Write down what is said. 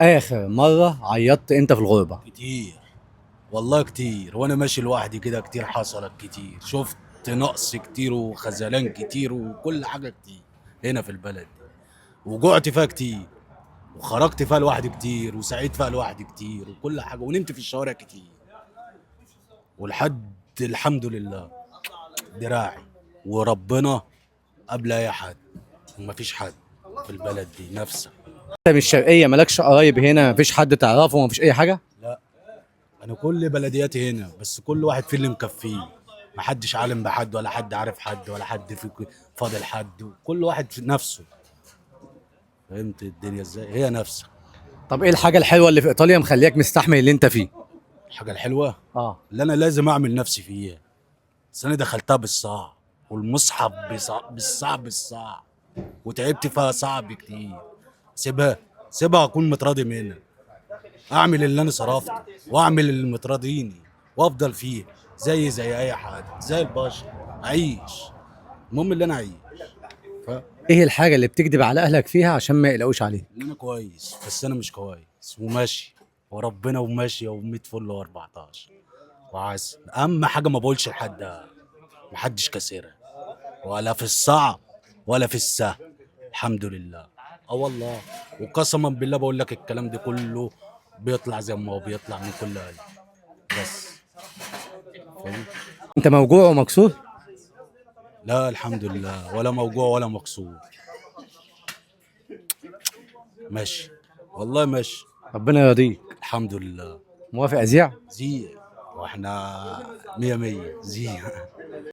اخر مره عيطت انت في الغربه؟ كتير. والله كتير، وانا ماشي لوحدي كده كتير حصلت كتير. شفت نقص كتير وخذلان كتير وكل حاجة كتير هنا في البلد دي. وجعت فيها كتير، وخرجت فيها لوحدي كتير، وسعيت فيها لوحدي كتير وكل حاجة، ونمت في الشوارع كتير. ولحد الحمد لله دراعي وربنا قبل اي حد. ومفيش حد في البلد دي نفسك. انت مش شرقيه؟ مالكش قرايب هنا؟ مفيش حد تعرفه؟ مفيش اي حاجه؟ لا، انا كل بلدياتي هنا، بس كل واحد في اللي مكفيه. محدش عالم بحد، ولا حد عارف حد، ولا حد في فاضل حد. كل واحد في نفسه. فهمت الدنيا ازاي؟ هي نفسها. طب ايه الحاجه الحلوه اللي في ايطاليا مخليك مستحمل اللي انت فيه؟ الحاجه الحلوه اه. اللي انا لازم اعمل نفسي فيها. بس انا دخلتها بالصعب، والمصحف بالصعب. وتعبت فيها صعب كتير. سيبها، سيبها اكون متراضي منها. اعمل اللي انا صرفته، واعمل اللي متراضيني، وافضل فيه زي اي حد، زي البشر. اعيش. المهم اللي انا اعيش. ف ايه الحاجه اللي بتكذب على اهلك فيها عشان ما يقلقوش عليك؟ اللي انا كويس، بس انا مش كويس وماشي وربنا، وماشي و100 فل و14 وعسل. اهم حاجه ما بقولش لحد، محدش كسرها، ولا في الصعب ولا في السهل. الحمد لله. اه والله. وقسما بالله بقول لك الكلام ده كله بيطلع زي ما هو بيطلع من كل قلب. بس. فاهم؟ انت موجوع ومكسور؟ لا الحمد لله، ولا موجوع ولا مكسور. ماشي. والله ماشي. ربنا يرضيك. الحمد لله. موافق ازيع؟ زي. واحنا مية مية زي